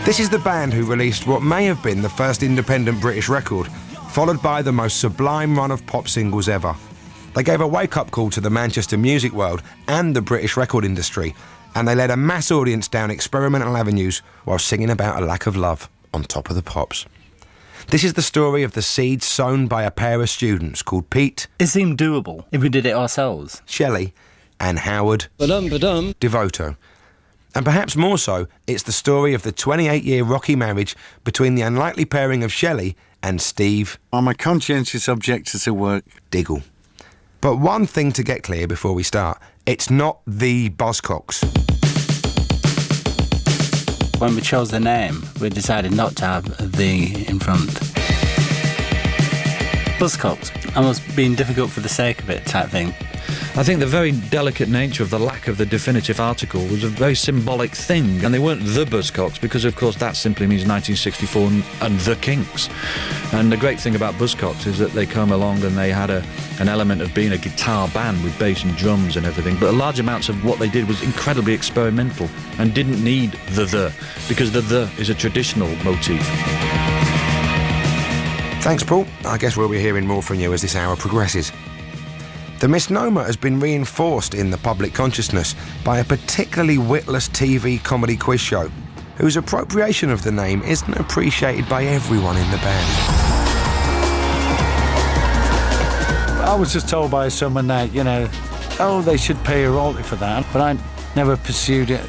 This is the band who released what may have been the first independent British record, followed by the most sublime run of pop singles ever. They gave a wake-up call to the Manchester music world and the British record industry, and they led a mass audience down experimental avenues while singing about a lack of love on Top of the Pops. This is the story of the seeds sown by a pair of students called Pete... It seemed doable if we did it ourselves. Shelley and Howard... Devoto. And perhaps more so, it's the story of the 28-year rocky marriage between the unlikely pairing of Shelley and Steve... I'm a conscientious objector to work. Diggle. But one thing to get clear before we start, it's not the Buzzcocks. When we chose the name, we decided not to have the in front. Buzzcocks, almost being difficult for the sake of it type thing. I think the very delicate nature of the lack of the definitive article was a very symbolic thing. And they weren't the Buzzcocks because, of course, that simply means 1964 and the Kinks. And the great thing about Buzzcocks is that they come along and they had an element of being a guitar band with bass and drums and everything. But large amounts of what they did was incredibly experimental and didn't need the, because the is a traditional motif. Thanks, Paul. I guess we'll be hearing more from you as this hour progresses. The misnomer has been reinforced in the public consciousness by a particularly witless TV comedy quiz show, whose appropriation of the name isn't appreciated by everyone in the band. I was just told by someone that, they should pay a royalty for that, but I never pursued it.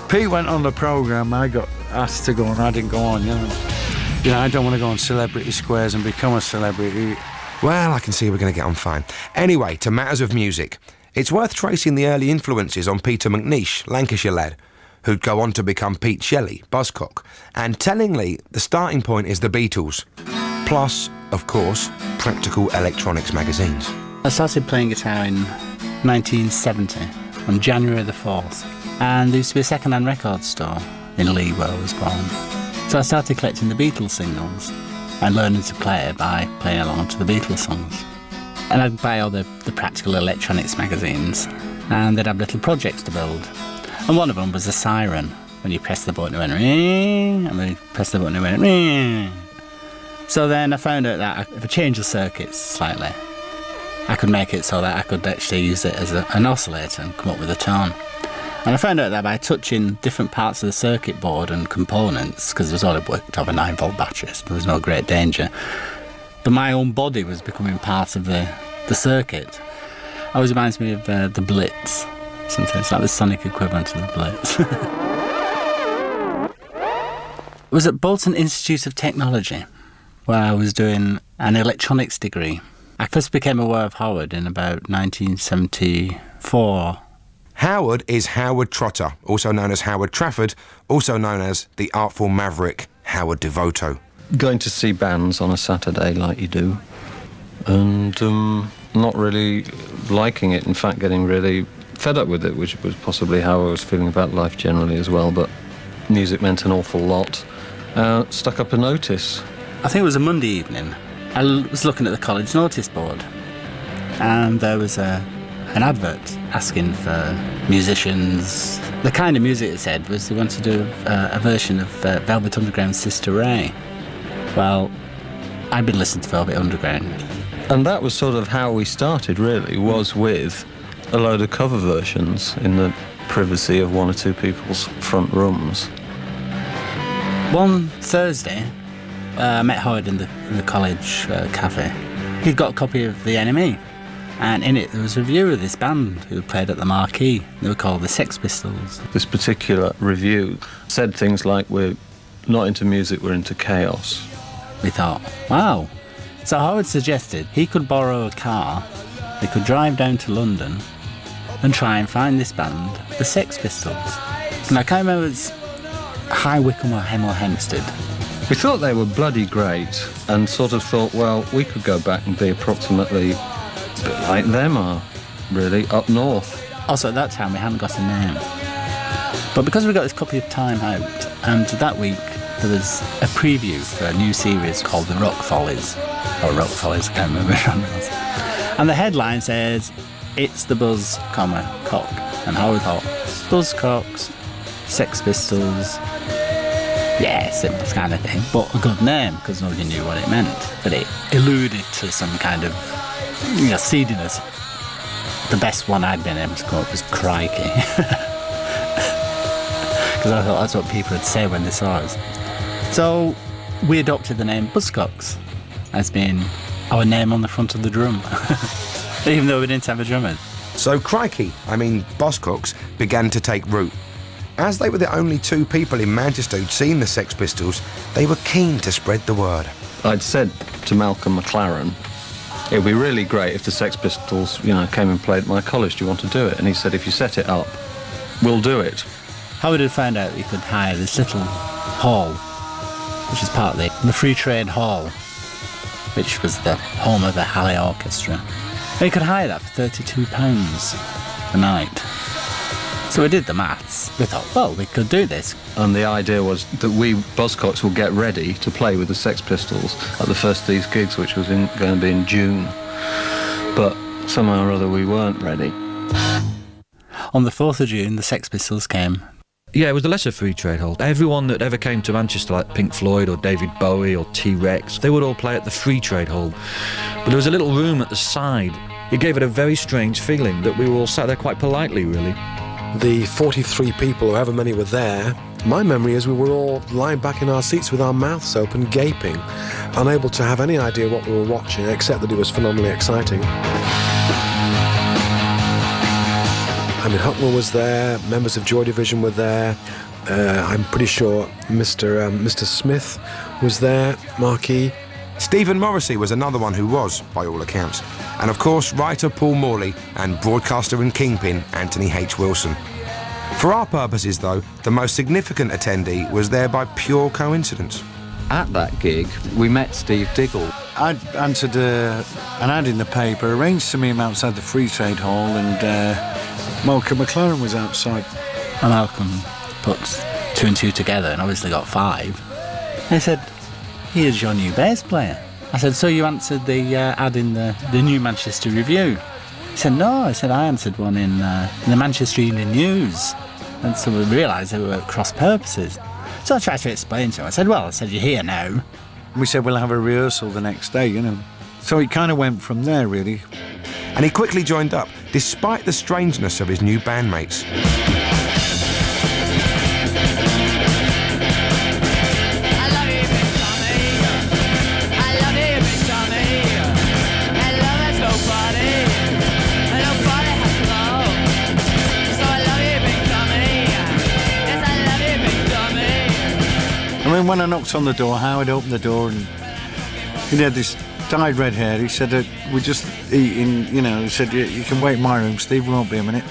Pete went on the programme, I got asked to go and I didn't go on, I don't want to go on Celebrity Squares and become a celebrity. Well, I can see we're going to get on fine. Anyway, to matters of music. It's worth tracing the early influences on Peter McNeish, Lancashire lad, who'd go on to become Pete Shelley, Buzzcock. And tellingly, the starting point is the Beatles. Plus, of course, Practical Electronics magazines. I started playing guitar in 1970, on January the 4th. And there used to be a second-hand record store in Lee, where I was born. So I started collecting the Beatles singles and learning to play by playing along to the Beatles songs. And I'd buy all the Practical Electronics magazines, and they'd have little projects to build. And one of them was a siren. When you press the button, it went ring, and when you press the button, it went ring. So then I found out that if I changed the circuits slightly, I could make it so that I could actually use it as an oscillator and come up with a tone. And I found out that by touching different parts of the circuit board and components, because it was all worked off a 9-volt battery, so there was no great danger, but my own body was becoming part of the circuit. It always reminds me of the Blitz. Sometimes like the sonic equivalent of the Blitz. It was at Bolton Institute of Technology, where I was doing an electronics degree. I first became aware of Howard in about 1974. Howard is Howard Trotter, also known as Howard Trafford, also known as the artful maverick Howard Devoto. Going to see bands on a Saturday like you do, and not really liking it, in fact getting really fed up with it, which was possibly how I was feeling about life generally as well, but music meant an awful lot. Stuck up a notice. I think it was a Monday evening. I was looking at the college notice board, and there was an advert asking for musicians. The kind of music it said was they wanted to do a version of Velvet Underground's Sister Ray. Well, I'd been listening to Velvet Underground. And that was sort of how we started, really, was with a load of cover versions in the privacy of one or two people's front rooms. One Thursday, I met Howard in the college cafe. He'd got a copy of The NME. And in it, there was a review of this band who played at the Marquee. They were called the Sex Pistols. This particular review said things like, we're not into music, we're into chaos. We thought, wow. So Howard suggested he could borrow a car, they could drive down to London and try and find this band, the Sex Pistols. And I can't remember if it's High Wycombe or Hemel Hempstead. We thought they were bloody great and sort of thought, well, we could go back and be approximately a bit like them are, really, up north. Also, at that time, we hadn't got a name. But because we got this copy of Time Out, and that week there was a preview for a new series called The Rock Follies. Or Rock Follies, I can't remember which one it was. And the headline says, it's the Buzz, Cock. And Howard thought, Buzzcocks, Sex Pistols. Yeah, similar kind of thing, but a good name because nobody knew what it meant. But it alluded to some kind of, seediness. The best one I'd been able to come up was Crikey. Because I thought that's what people would say when they saw us. So we adopted the name Buzzcocks as being our name on the front of the drum, even though we didn't have a drummer. So Buzzcocks began to take root. As they were the only two people in Manchester who'd seen the Sex Pistols, they were keen to spread the word. I'd said to Malcolm McLaren, it would be really great if the Sex Pistols, came and played at my college. Do you want to do it? And he said, if you set it up, we'll do it. Howard had found out we could hire this little hall, which is part of the Free Trade Hall, which was the home of the Halley Orchestra. And you could hire that for £32 a night. So we did the maths. We thought, well, we could do this. And the idea was that we, Buzzcocks, will get ready to play with the Sex Pistols at the first of these gigs, which was going to be in June. But somehow or other we weren't ready. On the 4th of June, the Sex Pistols came. Yeah, it was the lesser Free Trade Hall. Everyone that ever came to Manchester, like Pink Floyd or David Bowie or T-Rex, they would all play at the Free Trade Hall. But there was a little room at the side. It gave it a very strange feeling that we were all sat there quite politely, really. The 43 people, however many were there, my memory is we were all lying back in our seats with our mouths open, gaping, unable to have any idea what we were watching, except that it was phenomenally exciting. Hucknall was there, members of Joy Division were there, I'm pretty sure Mr. Smith was there, Marquis. Stephen Morrissey was another one who was, by all accounts. And of course, writer Paul Morley and broadcaster and kingpin Anthony H. Wilson. For our purposes, though, the most significant attendee was there by pure coincidence. At that gig, we met Steve Diggle. I'd answered an ad in the paper, arranged to meet him outside the Free Trade Hall, and Malcolm McLaren was outside. And Malcolm put 2 and 2 together and obviously got 5. They said, here's your new bass player. I said, so you answered the ad in the New Manchester Review? He said, no. I said, I answered one in the Manchester Evening News. And so we realised they were at cross purposes. So I tried to explain to him. I said, you're here now. We said we'll have a rehearsal the next day, So it kind of went from there, really. And he quickly joined up, despite the strangeness of his new bandmates. When I knocked on the door, Howard opened the door and he had this dyed red hair. He said, we're just eating, he said, you can wait in my room, Steve, won't be a minute.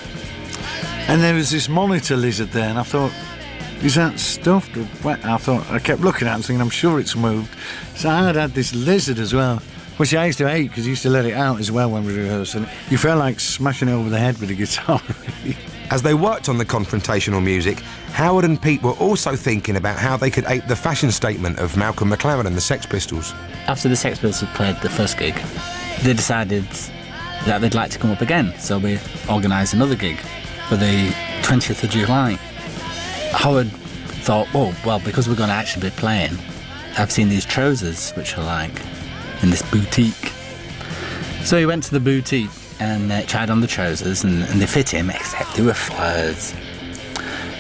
And there was this monitor lizard there, and I thought, is that stuffed or wet? I kept looking at it and thinking, I'm sure it's moved. So Howard had this lizard as well, which I used to hate because he used to let it out as well when we rehearsed. And you felt like smashing it over the head with a guitar, really. As they worked on the confrontational music, Howard and Pete were also thinking about how they could ape the fashion statement of Malcolm McLaren and the Sex Pistols. After the Sex Pistols had played the first gig, they decided that they'd like to come up again, so we organised another gig for the 20th of July. Howard thought, because we're going to actually be playing, I've seen these trousers, which are like in this boutique. So he went to the boutique and tried on the trousers, and they fit him, except they were flares.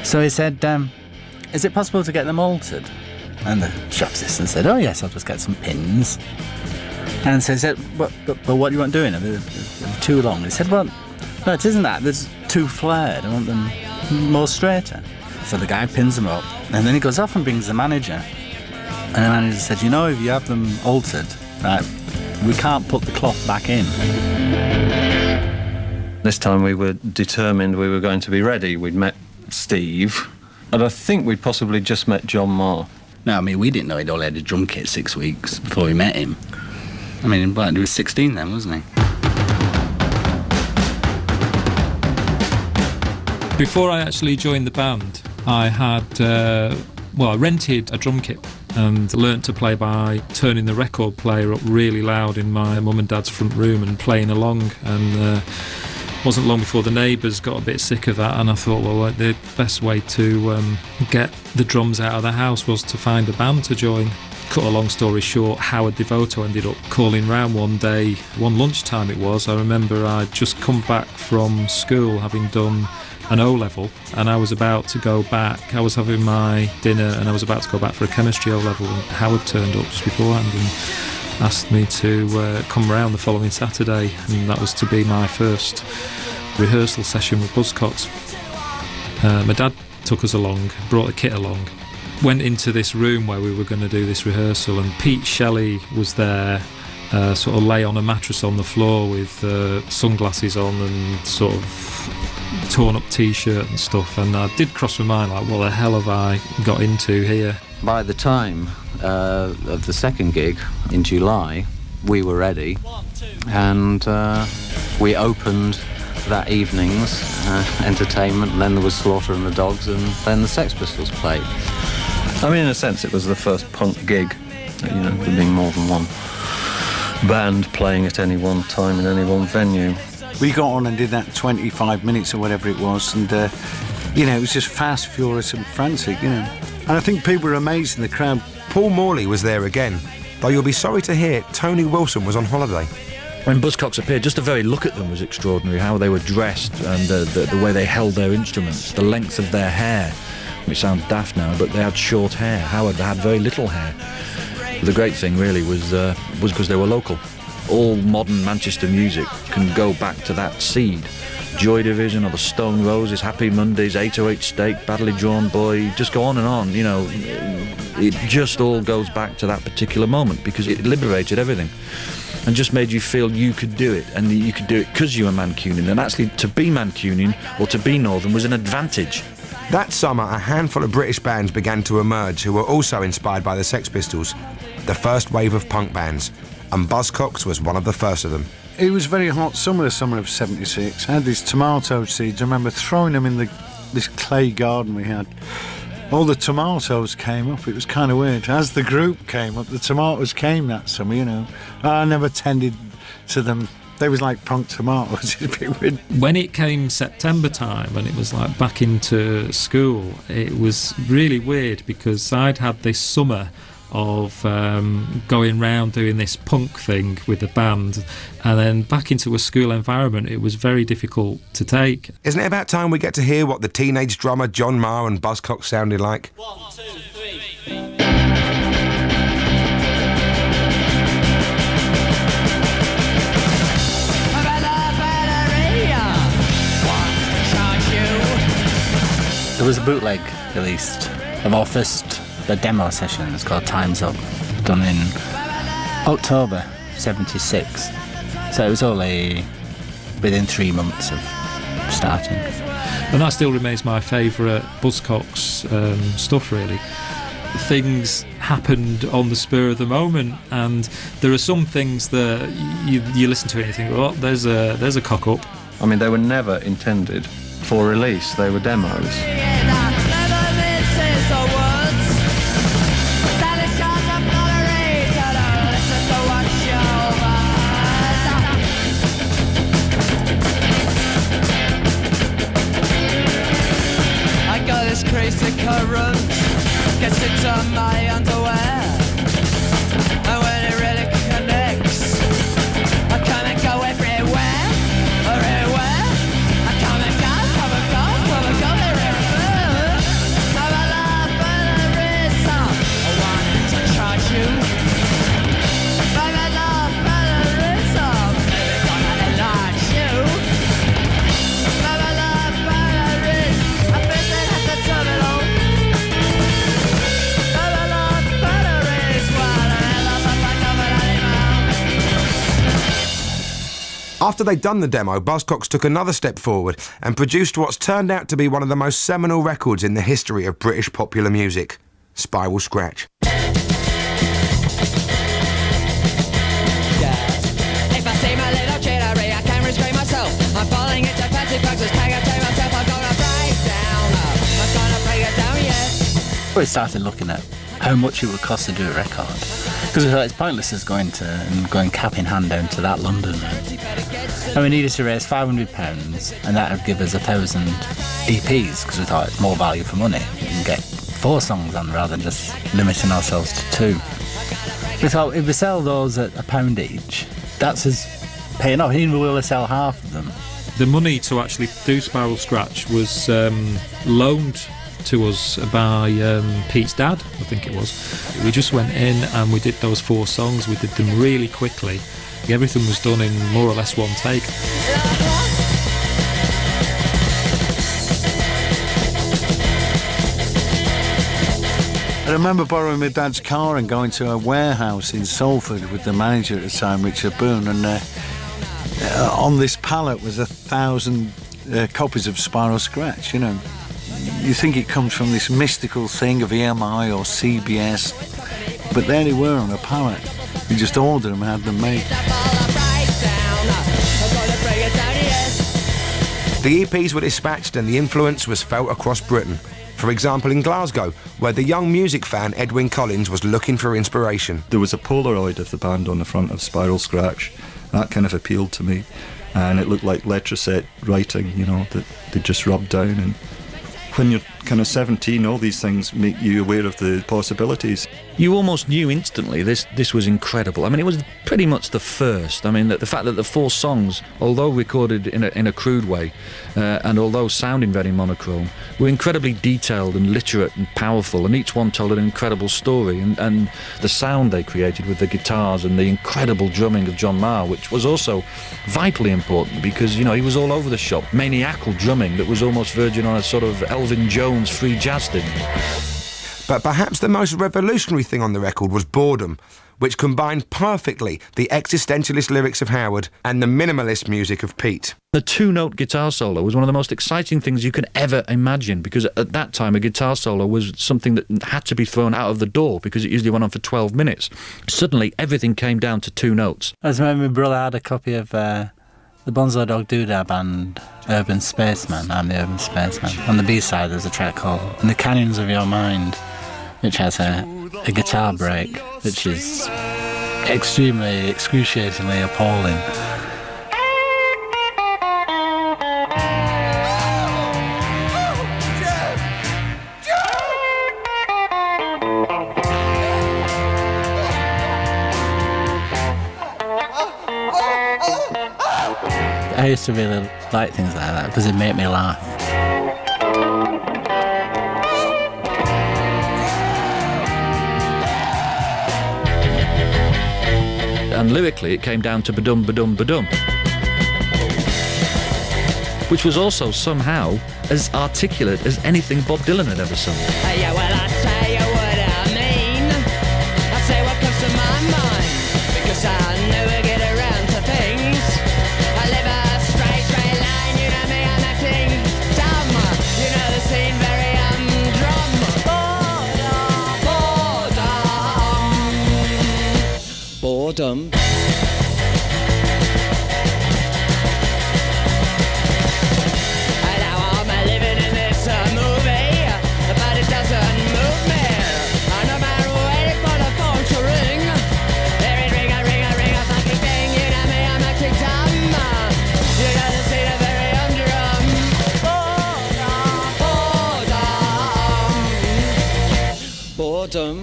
So he said, is it possible to get them altered? And the shop assistant said, oh yes, I'll just get some pins. And so he said, but what do you want doing? They're too long. He said, well, no, it isn't that. There's too flared. I want them more straighter. So the guy pins them up, and then he goes off and brings the manager. And the manager said, if you have them altered, right, we can't put the cloth back in. This time we were determined we were going to be ready. We'd met Steve, and I think we'd possibly just met John Marr. No, we didn't know he'd only had a drum kit 6 weeks before we met him. He was 16 then, wasn't he? Before I actually joined the band, I had, I rented a drum kit and learnt to play by turning the record player up really loud in my mum and dad's front room and playing along. And Wasn't long before the neighbours got a bit sick of that, and I thought, well, the best way to get the drums out of the house was to find a band to join. Cut a long story short, Howard Devoto ended up calling round one day, one lunchtime it was. I remember I'd just come back from school having done an O-level, and I was about to go back. I was having my dinner and I was about to go back for a chemistry O-level, and Howard turned up just beforehand and asked me to come round the following Saturday, and that was to be my first rehearsal session with Buzzcocks. My dad took us along, brought the kit along, went into this room where we were going to do this rehearsal, and Pete Shelley was there, sort of lay on a mattress on the floor with sunglasses on and sort of torn up t-shirt and stuff, and I did cross my mind, like, what the hell have I got into here? By the time of the second gig in July, we were ready, and we opened that evening's entertainment, and then there was Slaughter and the Dogs, and then the Sex Pistols played. I mean, in a sense, it was the first punk gig, you know, there being more than one band playing at any one time in any one venue. We got on and did that 25 minutes or whatever it was, and, you know, it was just fast, furious and frantic, you know. And I think people were amazed in the crowd. Paul Morley was there again, though you'll be sorry to hear Tony Wilson was on holiday. When Buzzcocks appeared, just the very look at them was extraordinary, how they were dressed and the way they held their instruments, the length of their hair. It sounds daft now, but they had short hair. Howard had very little hair. The great thing really was because they were local. All modern Manchester music can go back to that seed. Joy Division or the Stone Roses, Happy Mondays, 808 Steak, Badly Drawn Boy, just go on and on, you know. It just all goes back to that particular moment because it liberated everything and just made you feel you could do it, and you could do it because you were Mancunian, and actually to be Mancunian or to be Northern was an advantage. That summer, a handful of British bands began to emerge who were also inspired by the Sex Pistols, the first wave of punk bands, and Buzzcocks was one of the first of them. It was very hot summer, the summer of 76. I had these tomato seeds. I remember throwing them in this clay garden we had. All the tomatoes came up. It was kind of weird. As the group came up, the tomatoes came that summer, you know. I never tended to them. They was like punk tomatoes. It's a bit weird. When it came September time and it was like back into school, it was really weird because I'd had this summer of going round doing this punk thing with the band, and then back into a school environment, it was very difficult to take. Isn't it about time we get to hear what the teenage drummer John Marr and Buzzcocks sounded like? 1, 2, 3. There was a bootleg released of our first demo session. It's called Time's Up, done in October 76. So it was only within 3 months of starting. And that still remains my favourite Buzzcocks stuff, really. Things happened on the spur of the moment, and there are some things that you listen to and you think, oh, there's a cock up. I mean, they were never intended for release, they were demos. Crazy current gets into my underwear, and when it really connects, I come and go everywhere. I come and go everywhere. I'm a love, but there is some I wanted to charge you. I'm a love, but there is some maybe gonna enlarge you. I'm a love, but there is a visit at the terminal. After they'd done the demo, Buzzcocks took another step forward and produced what's turned out to be one of the most seminal records in the history of British popular music, Spiral Scratch. If I seem a little jittery, I can't restrain myself. I'm falling into fancy boxes, can't contain myself. I'm gonna break down. I'm gonna break it down, yes. We started looking at how much it would cost to do a record. Because we thought it's pointless us going cap in hand down to that London. And we needed to raise £500, and that would give us 1,000 EPs, because we thought it's more value for money. We can get 4 songs on rather than just limiting ourselves to 2. We thought if we sell those at £1 each, that's us paying off. Even if we will sell half of them. The money to actually do Spiral Scratch was loaned to us by Pete's dad, I think it was. We just went in and we did those 4 songs. We did them really quickly. Everything was done in more or less one take. I remember borrowing my dad's car and going to a warehouse in Salford with the manager at the time, Richard Boone, and on this pallet was 1,000 copies of Spiral Scratch, you know. You think it comes from this mystical thing of EMI or CBS, but there they were on a pallet. You just ordered them and had them made. The EPs were dispatched and the influence was felt across Britain. For example, in Glasgow, where the young music fan Edwyn Collins was looking for inspiration. There was a Polaroid of the band on the front of Spiral Scratch. That kind of appealed to me. And it looked like letraset writing, you know, that they just rubbed down. And when you're kind of 17, all these things make you aware of the possibilities. You almost knew instantly this was incredible. I mean, it was pretty much the first. I mean, the fact that the 4 songs, although recorded in a crude way, and although sounding very monochrome, were incredibly detailed and literate and powerful, and each one told an incredible story. And the sound they created with the guitars and the incredible drumming of John Marr, which was also vitally important because, you know, he was all over the shop. Maniacal drumming that was almost verging on a sort of Elvin Jones free jazz thing. But perhaps the most revolutionary thing on the record was Boredom, which combined perfectly the existentialist lyrics of Howard and the minimalist music of Pete. The 2-note guitar solo was one of the most exciting things you could ever imagine, because at that time a guitar solo was something that had to be thrown out of the door because it usually went on for 12 minutes. Suddenly everything came down to 2 notes. I remember my brother had a copy of the Bonzo Dog Doodah band, Urban Spaceman. I'm the Urban Spaceman. On the B-side there's a track called In the Canyons of Your Mind, which has a guitar break, which is extremely, excruciatingly appalling. I used to really like things like that because it made me laugh. And lyrically it came down to ba-dum, ba-dum, ba-dum, which was also somehow as articulate as anything Bob Dylan had ever sung. Yeah, well, I say what I mean. I say what comes to my mind, because I never get around to things. I live a straight line, you know me, I'm acting dumb. You know the scene very drum. Boredom. Boredom.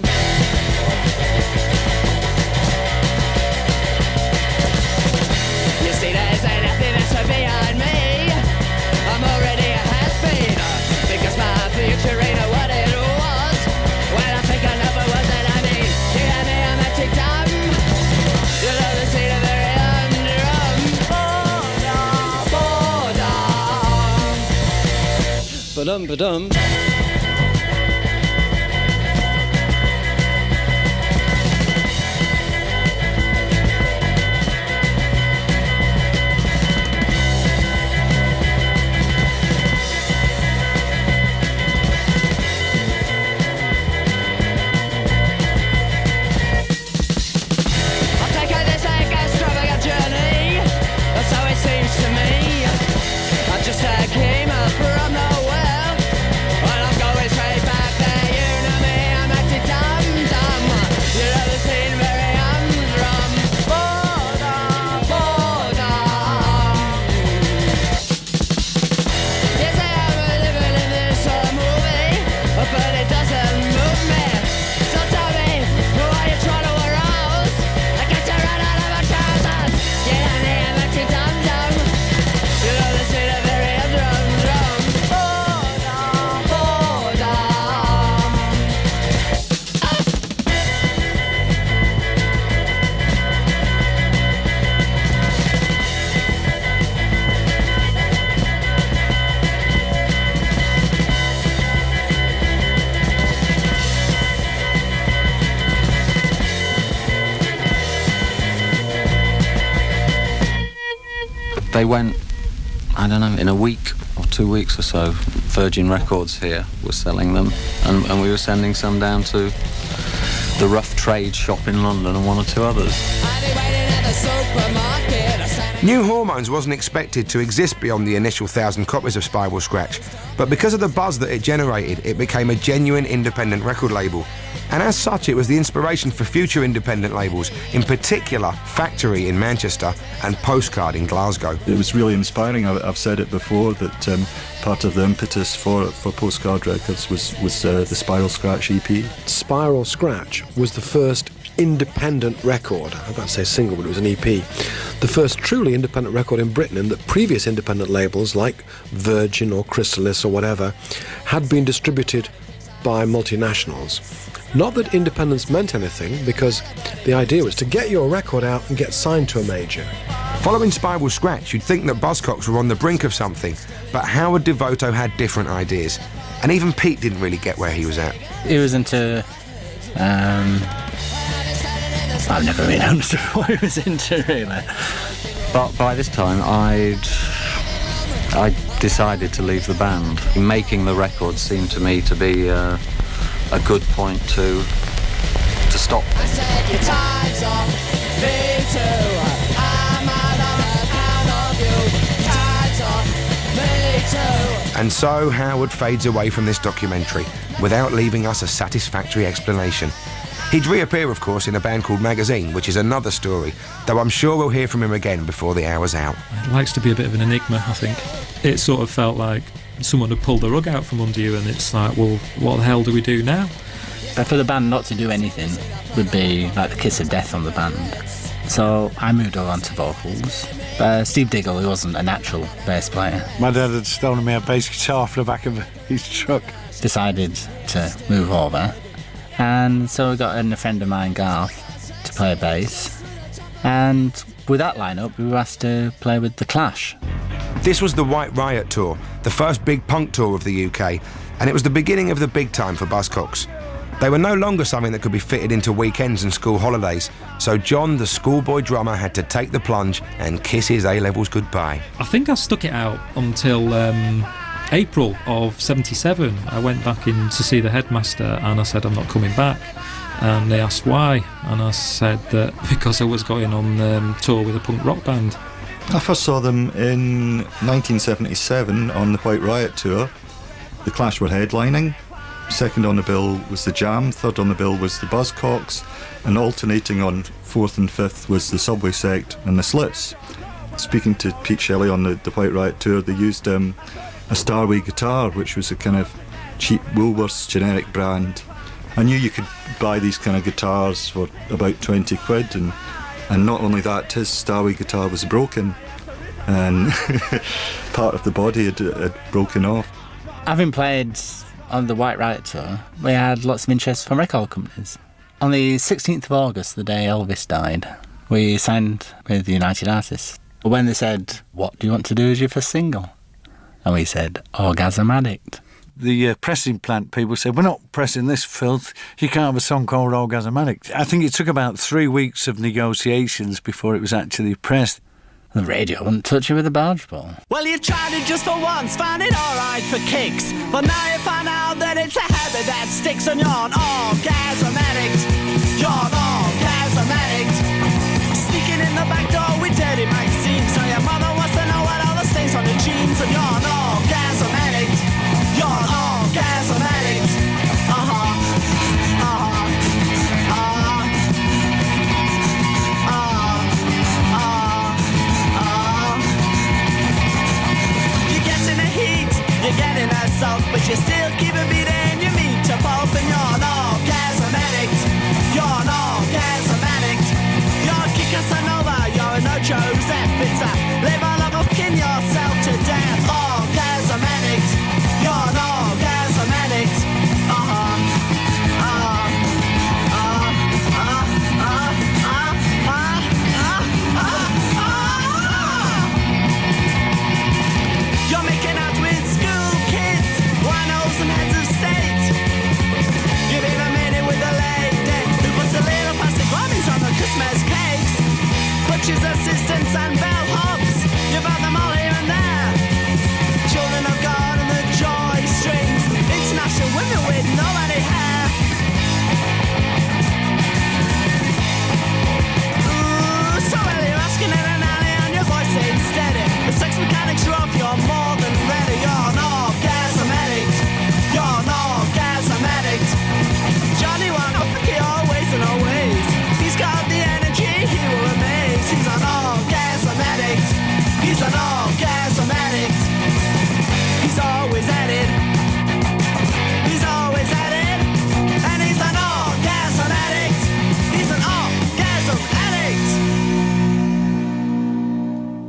You see, there's nothing that's beyond me. I'm already a has-been, because my future ain't what it was. When I think I know what was that I mean. You hear me, I'm acting dumb. You know the scene of very boredom. Boredom. Ba-dum, ba-dum. Came up from nowhere, and They went, I don't know, in a week or 2 weeks or so. Virgin Records here was selling them, and we were sending some down to the Rough Trade shop in London and one or two others. New Hormones wasn't expected to exist beyond the initial 1,000 copies of Spiral Scratch, but because of the buzz that it generated, it became a genuine independent record label. And as such, it was the inspiration for future independent labels, in particular Factory in Manchester and Postcard in Glasgow. It was really inspiring. I've said it before that part of the impetus for Postcard Records was the Spiral Scratch EP. Spiral Scratch was the first independent record. I'm about to say single, but it was an EP. The first truly independent record in Britain, and that previous independent labels like Virgin or Chrysalis or whatever had been distributed by multinationals. Not that independence meant anything, because the idea was to get your record out and get signed to a major. Following Spiral Scratch, you'd think that Buzzcocks were on the brink of something, but Howard Devoto had different ideas, and even Pete didn't really get where he was at. He was into... I've never really understood what he was into, really. But by this time, I decided to leave the band. Making the record seemed to me to be a good point to stop. I said your time's up, me too. I'm out of you. Time's up, me too. And so Howard fades away from this documentary without leaving us a satisfactory explanation. He'd reappear, of course, in a band called Magazine, which is another story, though I'm sure we'll hear from him again before the hour's out. It likes to be a bit of an enigma, I think. It sort of felt like someone had pulled the rug out from under you, and it's like, well, what the hell do we do now? For the band not to do anything would be like the kiss of death on the band. So I moved on to vocals. Steve Diggle, who wasn't a natural bass player, My dad had stolen me a bass guitar from the back of his truck. decided to move over. And so we got a friend of mine, Garth, to play bass. And with that lineup, we were asked to play with The Clash. This was the White Riot Tour, the first big punk tour of the UK, and it was the beginning of the big time for Buzzcocks. They were no longer something that could be fitted into weekends and school holidays, so John, the schoolboy drummer, had to take the plunge and kiss his A-levels goodbye. I think I stuck it out until April of 77. I went back in to see the headmaster and I said I'm not coming back, and they asked why, and I said that because I was going on tour with a punk rock band. I first saw them in 1977 on the White Riot Tour. The Clash were headlining. Second on the bill was the Jam, third on the bill was the Buzzcocks, and alternating on fourth and fifth was the Subway Sect and the Slits. Speaking to Pete Shelley on the White Riot Tour, they used a Starway guitar, which was a kind of cheap Woolworths generic brand. I knew you could buy these kind of guitars for about 20 quid, and not only that, his Starway guitar was broken, and part of the body had broken off. Having played on the White Riot Tour, we had lots of interest from record companies. On the 16th of August, the day Elvis died, we signed with United Artists. When they said, "What do you want to do as your first single?" And we said, "Orgasm Addict." The pressing plant people said, "We're not pressing this filth. You can't have a song called Orgasm Addict." I think it took about 3 weeks of negotiations before it was actually pressed. The radio wouldn't touch you with a barge pole. Well, you tried it just for once, found it alright for kicks, but now you find out that it's a habit that sticks, and you're an orgasm addict. You're an orgasm addict. Sneaking in the back door with dirty magazines, so your mother wants to know what all the stains on your jeans, and you're an orgasm addict. You're an orgasm addict. You're getting assault, but you still keep a beat and you meet to pulp, and you're an orgasm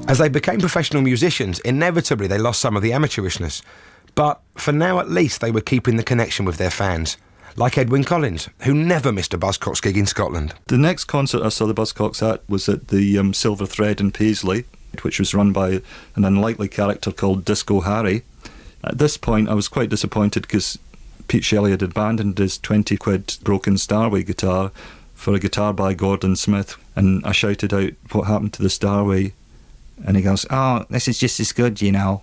As they became professional musicians, inevitably they lost some of the amateurishness. But for now at least they were keeping the connection with their fans. Like Edwyn Collins, who never missed a Buzzcocks gig in Scotland. The next concert I saw the Buzzcocks at was at the Silver Thread in Paisley, which was run by an unlikely character called Disco Harry. At this point I was quite disappointed because Pete Shelley had abandoned his 20 quid broken Starway guitar for a guitar by Gordon Smith, and I shouted out what happened to the Starway, and he goes, "Oh, this is just as good, you know."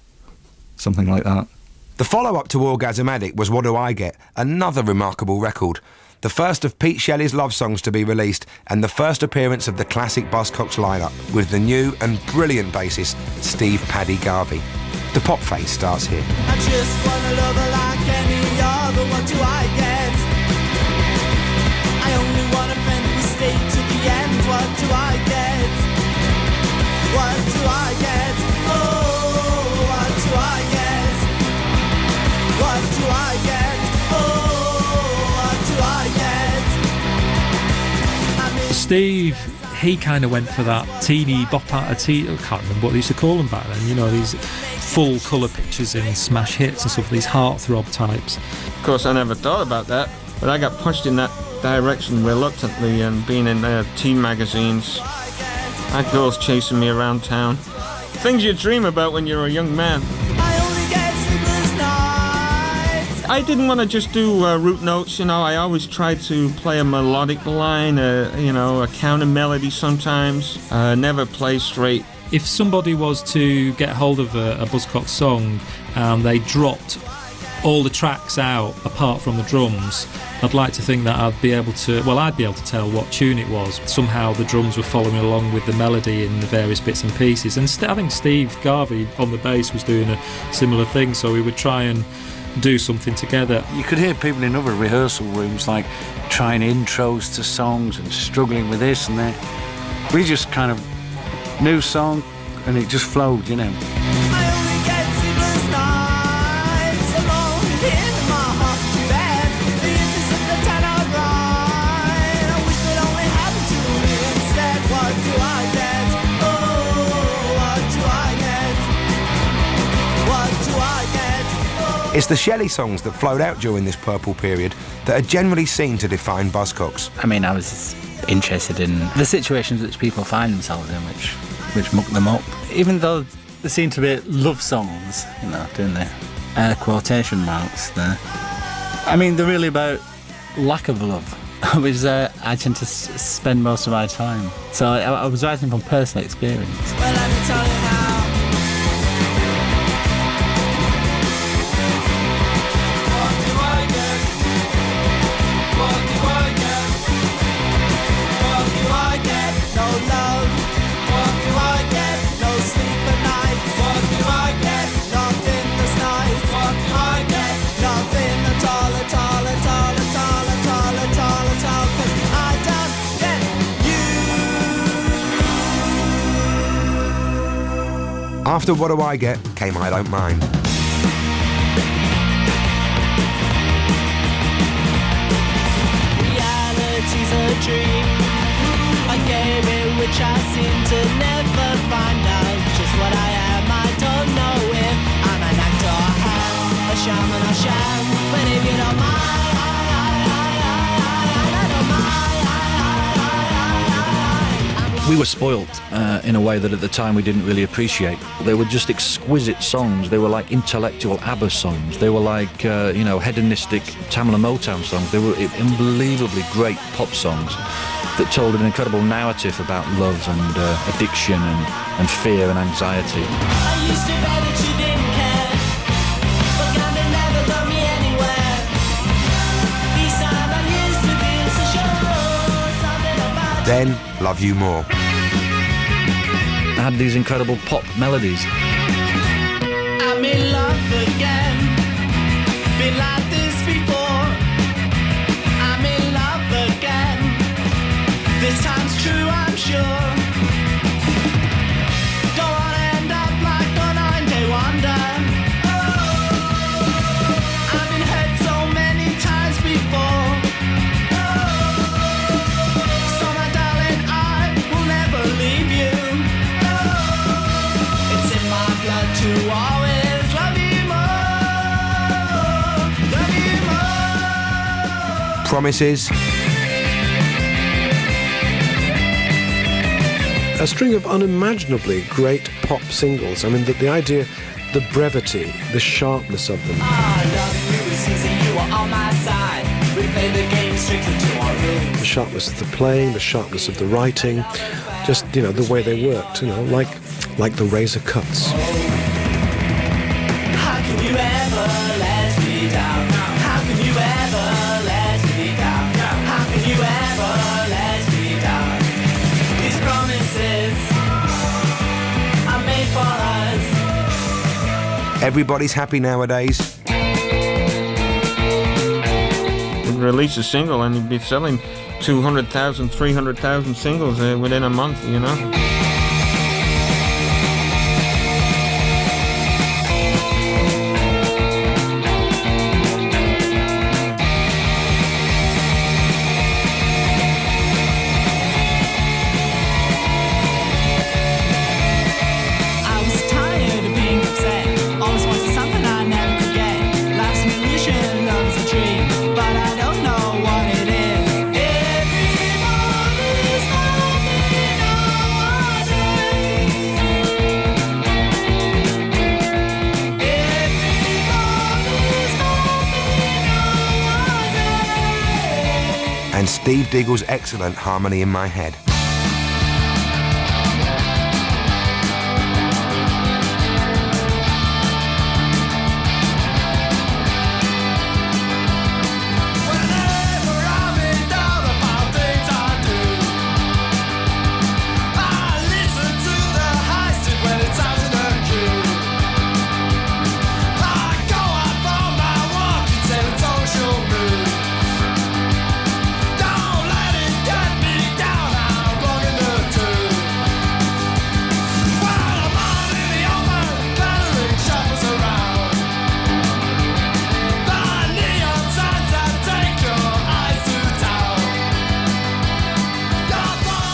Something like that. The follow-up to Orgasm Addict was What Do I Get?, another remarkable record. The first of Pete Shelley's love songs to be released, and the first appearance of the classic Buzzcocks lineup with the new and brilliant bassist Steve Paddy Garvey. The pop phase starts here. I just want a lover like any other. What do I get? I only want a friend who will stay to the end. What do I get? What do I get? Oh, what do I get? What do I get? Oh, what do I get? Steve, he kind of went for that teeny bop out of tea. I can't remember what they used to call them back then. You know, these full colour pictures in smash hits and stuff, these heartthrob types. Of course, I never thought about that, but I got pushed in that direction reluctantly, and being in teen magazines, that girl's chasing me around town. Things you dream about when you're a young man. I didn't want to just do root notes, you know. I always tried to play a melodic line, you know, a counter melody sometimes. Never play straight. If somebody was to get hold of a Buzzcocks song and they dropped all the tracks out apart from the drums, I'd like to think that I'd be able to tell what tune it was. Somehow the drums were following along with the melody in the various bits and pieces. And I think Steve Garvey on the bass was doing a similar thing, so we would try and do something together. You could hear people in other rehearsal rooms like trying intros to songs and struggling with this and that. We just kind of new song and it just flowed, you know. It's the Shelley songs that flowed out during this purple period that are generally seen to define Buzzcocks. I mean, I was interested in the situations which people find themselves in, which muck them up. Even though there seem to be love songs, you know, doing the air quotation marks there. I mean, they're really about lack of love, which I tend to spend most of my time. So I was writing from personal experience. Well, let me tell you how. After What Do I Get came I Don't Mind. Reality's a dream, a game in which I seem to never find out just what I am. I don't know if I'm an actor or ham, a shaman or sham, but if you don't mind, We were spoilt in a way that at the time we didn't really appreciate. They were just exquisite songs. They were like intellectual ABBA songs. They were like, hedonistic Tamla Motown songs. They were unbelievably great pop songs that told an incredible narrative about love and addiction and fear and anxiety. I used to bet that you didn't care, but God had never got me anywhere. Each time I used to feel so sure, something about Then Love You More. Had these incredible pop melodies. I'm in love again. Been like this before. I'm in love again. This time's true, I'm sure. Don't wanna end up like a 9-day wonder. I've been hurt so many times before. So my darling, I will never leave you. promises. A string of unimaginably great pop singles. I mean, the idea, the brevity, the sharpness of them. The sharpness of the playing, the sharpness of the writing, just, you know, the way they worked, you know, like the razor cuts. How can you ever let me down? How can you ever let me down? How can you ever let me down? These promises are made for us. Everybody's happy nowadays. You'd release a single and you'd be selling 200,000, 300,000 singles within a month, you know? And Steve Diggle's excellent Harmony in My Head.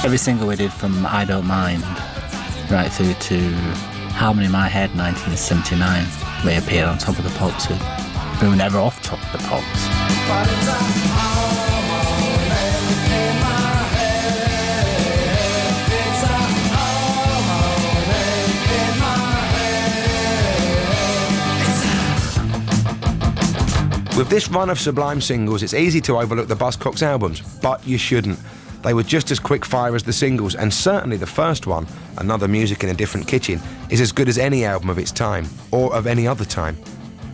Every single we did from I Don't Mind right through to Harmony in My Head 1979, they appeared on Top of the Pops. We were never off Top of the Pops. With this run of Sublime singles, it's easy to overlook the Buzzcocks albums, but you shouldn't. They were just as quick fire as the singles, and certainly the first one, Another Music in a Different Kitchen, is as good as any album of its time, or of any other time.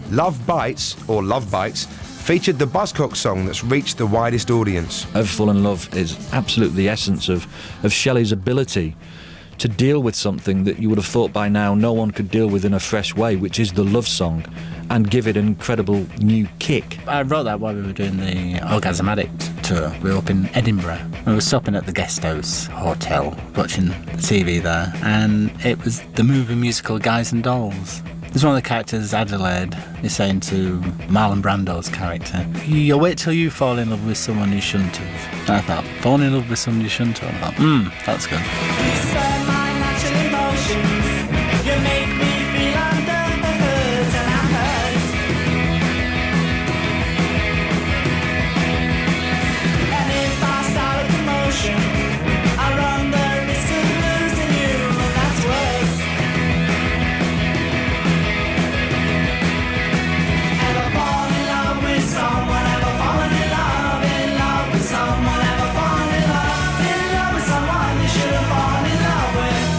Love Bites, or Love Bites, featured the Buzzcocks song that's reached the widest audience. Ever Fall in Love is absolutely the essence of Shelley's ability to deal with something that you would have thought by now no one could deal with in a fresh way, which is the love song, and give it an incredible new kick. I wrote that while we were doing the Orgasm Addict tour. We were up in Edinburgh. We were stopping at the Guest House Hotel, watching the TV there, and it was the movie musical Guys and Dolls. There's one of the characters, Adelaide, is saying to Marlon Brando's character, "You'll wait till you fall in love with someone you shouldn't have." And I thought, falling in love with someone you shouldn't have? I thought, that's good. You make me feel under the hood and I'm hurt. And if I start a commotion, I run the risk of losing you, and that's worse. Ever fall in love with someone, ever fallen in love with someone, ever fallen in love with someone you should have fallen in love with.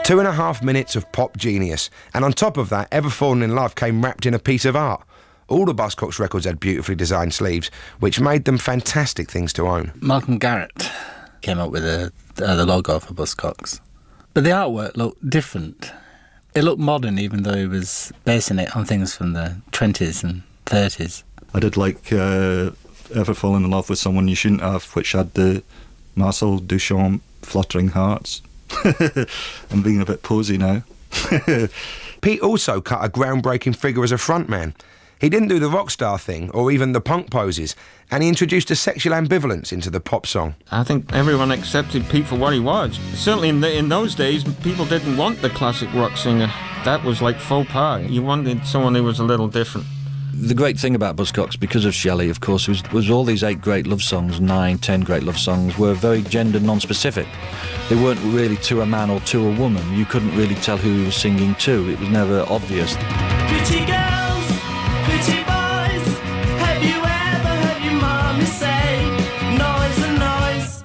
2.5 minutes of pop genius, and on top of that, Ever Fallen in Love came wrapped in a piece of art. All the Buzzcocks records had beautifully designed sleeves, which made them fantastic things to own. Malcolm Garrett came up with the logo for Buzzcocks. But the artwork looked different. It looked modern, even though he was basing it on things from the 20s and 30s. I did like Ever Fallen in Love with Someone You Shouldn't Have, which had the Marcel Duchamp Fluttering Hearts. I'm being a bit posy now. Pete also cut a groundbreaking figure as a frontman. He didn't do the rock star thing or even the punk poses, and he introduced a sexual ambivalence into the pop song. I think everyone accepted Pete for what he was. Certainly in those days, people didn't want the classic rock singer. That was like faux pas. You wanted someone who was a little different. The great thing about Buzzcocks, because of Shelley, of course, was all these 8 great love songs, 9, 10 great love songs, were very gender non-specific. They weren't really to a man or to a woman. You couldn't really tell who he was singing to. It was never obvious. Pretty girls, pretty boys, have you ever heard your mommy say, noise and noise?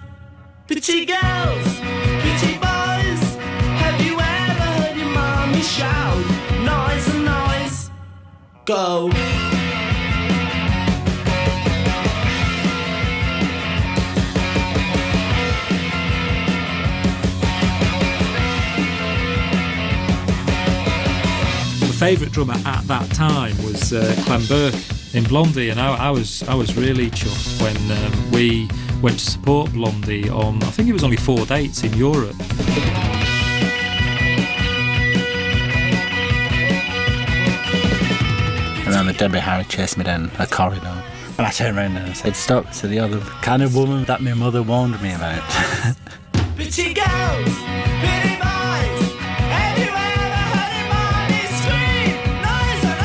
Pretty girls, pretty boys, have you ever heard your mommy shout, noise and noise? Go. Favourite drummer at that time was Clem Burke in Blondie, and I was really chuffed when we went to support Blondie on, I think it was only 4 dates in Europe. I remember Debbie Harry chased me down a corridor, and I turned around and I said, "Stop." I said, "You're the kind of woman that my mother warned me about." Pretty girls, pretty boys, have you ever heard your mommy scream, noise and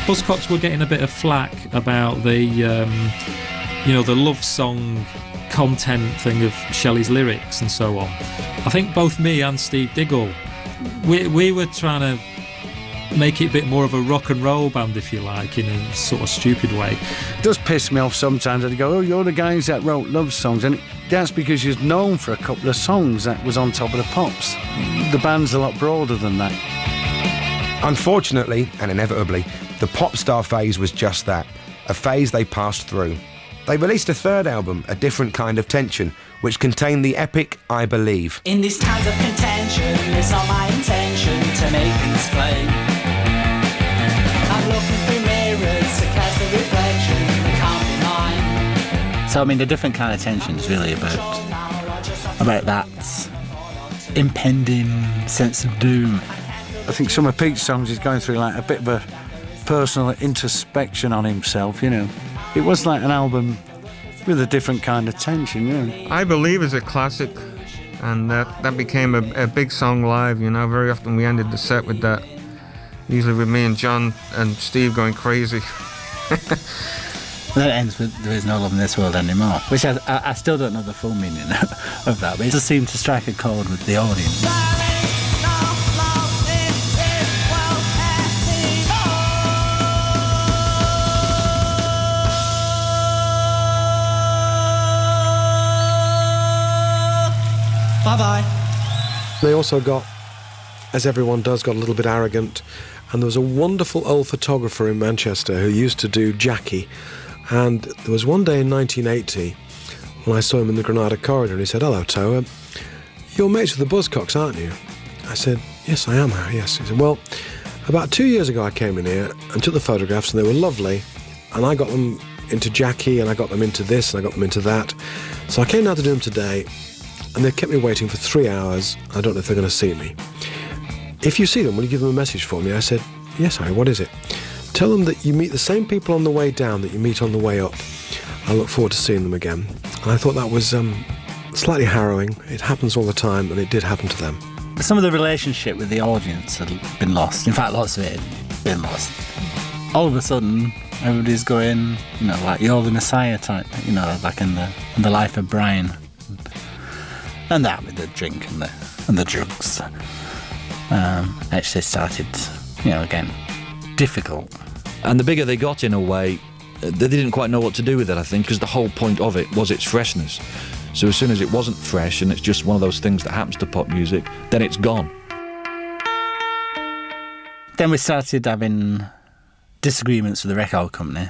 noise? Buzzcocks were getting a bit of flack about the love song content thing of Shelley's lyrics and so on. I think both me and Steve Diggle, we were trying to make it a bit more of a rock and roll band, if you like, in a sort of stupid way. It does piss me off sometimes. They go, "Oh, you're the guys that wrote love songs," and that's because you're known for a couple of songs that was on top of the pops. The band's a lot broader than that. Unfortunately, and inevitably, the pop star phase was just that, a phase they passed through. They released a third album, A Different Kind of Tension, which contained the epic I Believe. In these times of contention, it's not my intention to make things plain. I'm looking through mirrors to cast a reflection that can't be mine. So, I mean, The Different Kind of Tension is really about that impending sense of doom. I think some of Pete's songs is going through like a bit of a personal introspection on himself, you know. It was like an album with a different kind of tension, you know. I Believe is a classic, and that became a big song live, you know. Very often we ended the set with that, usually with me and John and Steve going crazy. That ends with "There is no love in this world anymore," which I still don't know the full meaning of that, but it just seemed to strike a chord with the audience. Bye-bye. They also got, as everyone does, got a little bit arrogant, and there was a wonderful old photographer in Manchester who used to do Jackie, and there was one day in 1980 when I saw him in the Granada corridor, and he said, "Hello, Toe, you're mates with the Buzzcocks, aren't you?" I said, "Yes, I am, Harry, yes." He said, "Well, about 2 years ago I came in here and took the photographs, and they were lovely, and I got them into Jackie, and I got them into this, and I got them into that, so I came down to do them today, and they kept me waiting for 3 hours. I don't know if they're going to see me. If you see them, will you give them a message for me?" I said, "Yes, Harry, what is it?" "Tell them that you meet the same people on the way down that you meet on the way up. I look forward to seeing them again." And I thought that was slightly harrowing. It happens all the time, and it did happen to them. Some of the relationship with the audience had been lost. In fact, lots of it had been lost. All of a sudden, everybody's going, you know, like "You're the Messiah" type, you know, like in the life of Brian. And that with the drink and the drugs actually started, you know, again, difficult. And the bigger they got, in a way, they didn't quite know what to do with it, I think, because the whole point of it was its freshness. So as soon as it wasn't fresh and it's just one of those things that happens to pop music, then it's gone. Then we started having disagreements with the record company.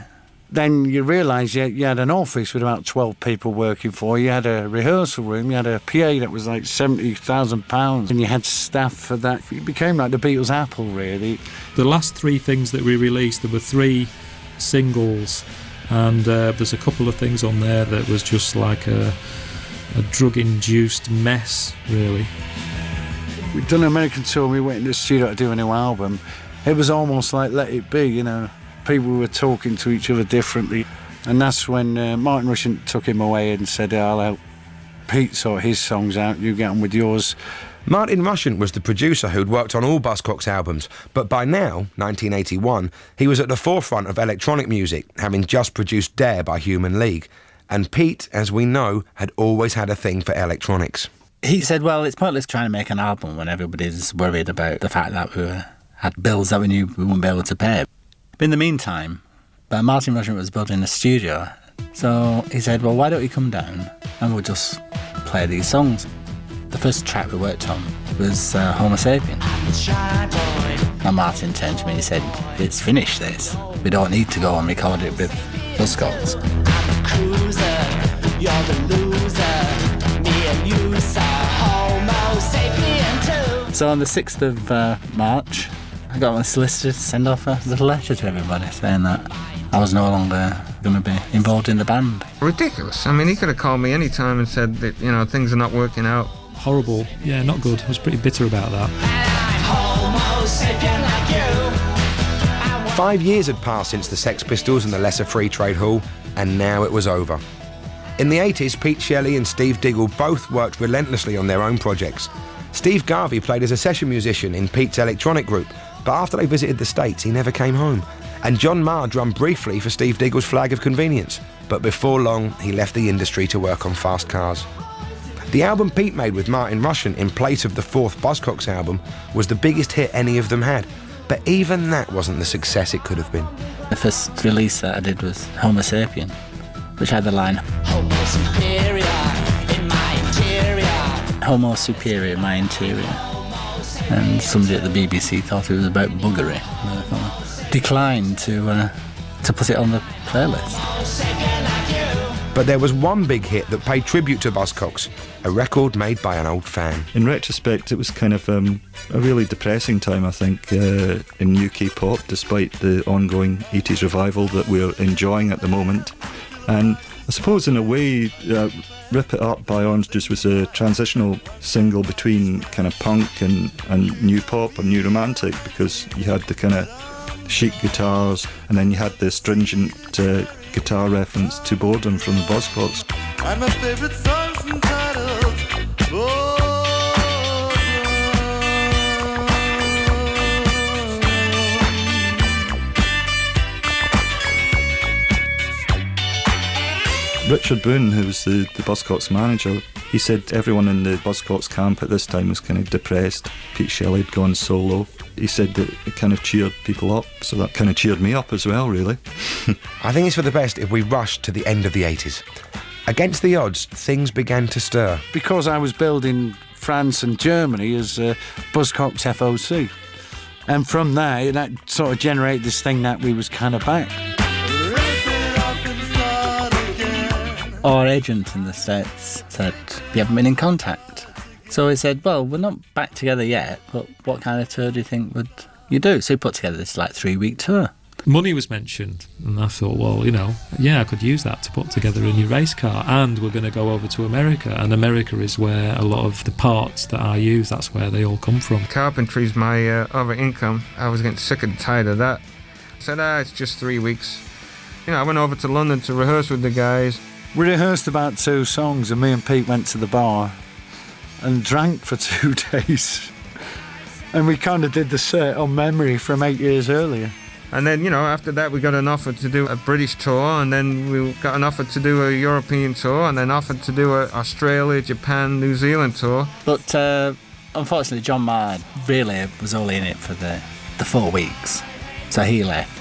Then you realise you had an office with about 12 people working for you. You had a rehearsal room, you had a PA that was like £70,000, and you had staff for that. It became like the Beatles' Apple, really. The last 3 things that we released, there were 3 singles, and there's a couple of things on there that was just like a drug-induced mess, really. We'd done an American tour, we went in the studio to do a new album. It was almost like Let It Be, you know. People were talking to each other differently, and that's when Martin Rushent took him away and said, I'll help Pete sort his songs out, you get on with yours. Martin Rushent was the producer who'd worked on all Buzzcocks albums, but by now, 1981, he was at the forefront of electronic music, having just produced Dare by Human League. And Pete, as we know, had always had a thing for electronics. He said, well, it's pointless trying to make an album when everybody's worried about the fact that we had bills that we knew we wouldn't be able to pay. But in the meantime, Martin Rushent was building a studio, so he said, well, why don't you come down and we'll just play these songs. The first track we worked on was Homo Sapien. And Martin turned to me and he said, it's finished this. We don't need to go and record it with Buzzcocks. You're the loser, me and you, sir, Homo sapien too. So on the 6th of March, I got my solicitor to send off a little letter to everybody saying that I was no longer going to be involved in the band. Ridiculous. I mean, he could have called me any time and said that, you know, things are not working out. Horrible. Yeah, not good. I was pretty bitter about that. Homo sapien like you. 5 years had passed since the Sex Pistols and the Lesser Free Trade Hall, and now it was over. In the 80s, Pete Shelley and Steve Diggle both worked relentlessly on their own projects. Steve Garvey played as a session musician in Pete's electronic group, but after they visited the States, he never came home. And John Marr drummed briefly for Steve Diggle's Flag of Convenience, but before long, he left the industry to work on fast cars. The album Pete made with Martin Rushent in place of the 4th Buzzcocks album was the biggest hit any of them had, but even that wasn't the success it could have been. The first release that I did was Homo Sapien, which had the line, Homo superior in my interior. Homo superior, my interior. And somebody at the BBC thought it was about buggery. And declined to put it on the playlist. But there was one big hit that paid tribute to Buzzcocks, a record made by an old fan. In retrospect, it was kind of a really depressing time, I think, in UK pop, despite the ongoing 80s revival that we're enjoying at the moment. And I suppose in a way, Rip It Up by Orange Juice was a transitional single between kind of punk and new pop or new romantic, because you had the kind of chic guitars and then you had the stringent guitar reference to boredom from the Buzzcocks. And my favorite song's entitled Richard Boone, who was the Buzzcocks manager, he said everyone in the Buzzcocks camp at this time was kind of depressed. Pete Shelley had gone solo. He said that it kind of cheered people up, so that kind of cheered me up as well, really. I think it's for the best if we rush to the end of the 80s. Against the odds, things began to stir. Because I was building France and Germany as Buzzcocks FOC. And from there, that sort of generated this thing that we was kind of back. Our agent in the States said, we haven't been in contact. So he said, well, we're not back together yet, but what kind of tour do you think would you do? So he put together this 3-week tour. Money was mentioned, and I thought, well, yeah, I could use that to put together a new race car, and we're going to go over to America, and America is where a lot of the parts that I use, that's where they all come from. Carpentry's my other income. I was getting sick and tired of that. I said, it's just 3 weeks. I went over to London to rehearse with the guys. We rehearsed about 2 songs, and me and Pete went to the bar and drank for 2 days. And we kind of did the set on memory from 8 years earlier. And then, after that we got an offer to do a British tour, and then we got an offer to do a European tour, and then offered to do a Australia, Japan, New Zealand tour. But unfortunately, John Marr really was only in it for the 4 weeks. So he left.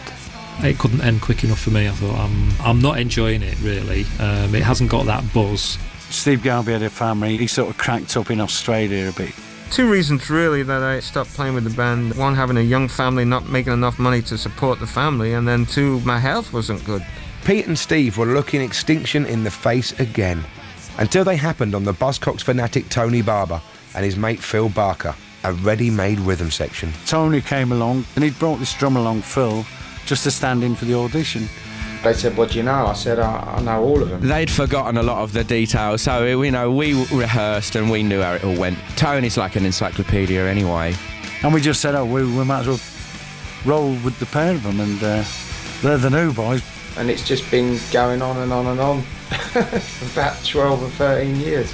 It couldn't end quick enough for me. I thought, I'm not enjoying it, really. It hasn't got that buzz Steve Garvey had a family. He sort of cracked up in Australia a bit. Two reasons really that I stopped playing with the band. One, having a young family, not making enough money to support the family, and then two, my health wasn't good. Pete and Steve were looking extinction in the face again, until they happened on the Buzzcocks fanatic Tony Barber and his mate Phil Barker, a ready-made rhythm section. Tony came along and he'd brought this drummer along, Phil, just to stand in for the audition. They said, "What do you know?" I said, I know all of them. They'd forgotten a lot of the details, so we rehearsed and we knew how it all went. Tony's like an encyclopedia anyway. And we just said, we might as well roll with the pair of them, and they're the new boys. And it's just been going on and on and on for about 12 or 13 years.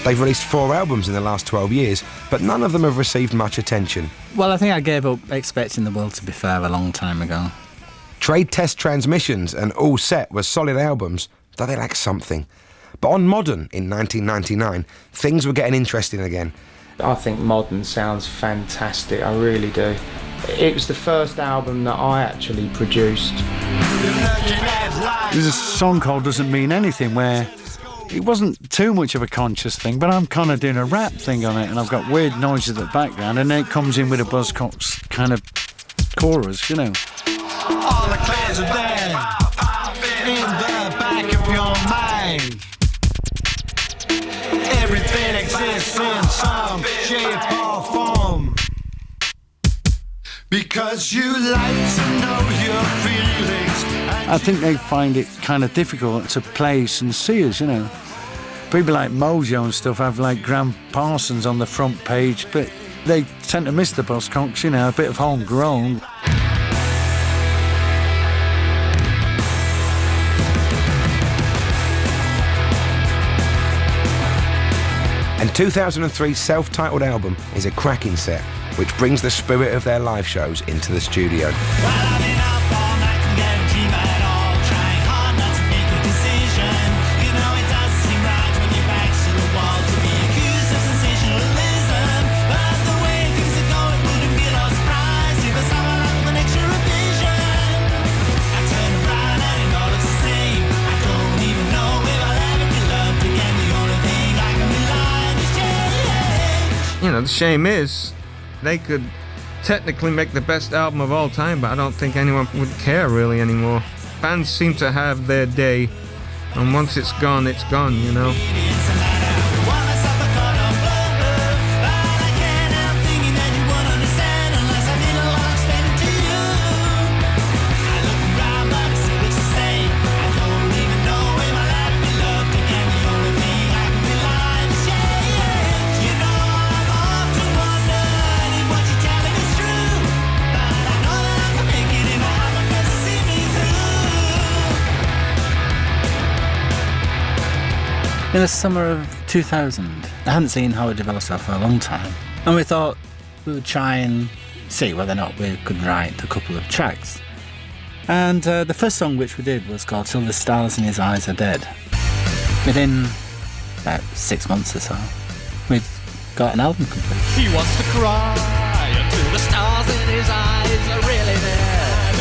They've released 4 albums in the last 12 years, but none of them have received much attention. Well, I think I gave up expecting the world to be fair a long time ago. Trade Test Transmissions and All Set were solid albums, though they lacked something. But on Modern, in 1999, things were getting interesting again. I think Modern sounds fantastic, I really do. It was the first album that I actually produced. There's a song called Doesn't Mean Anything, where it wasn't too much of a conscious thing, but I'm kind of doing a rap thing on it, and I've got weird noises at the background, and then it comes in with a Buzzcocks kind of chorus, you know. All the clouds are there in the back of your mind. Everything exists in some shape or form, because you like to know your feelings. I think they find it kind of difficult to play sincere, you know. People like Mojo and stuff have like Graham Parsons on the front page, but they tend to miss the Buzzcocks, you know, a bit of homegrown. And 2003's self-titled album is a cracking set, which brings the spirit of their live shows into the studio. You know, the shame is they could technically make the best album of all time, but I don't think anyone would care really anymore. Bands seem to have their day, and once it's gone, you know. In the summer of 2000, I hadn't seen Howard Developer for a long time, and we thought we would try and see whether or not we could write a couple of tracks. And the first song which we did was called Till the Stars in His Eyes Are Dead. Within about 6 months or so, we'd got an album complete. He wants to cry until the stars in his eyes are really dead.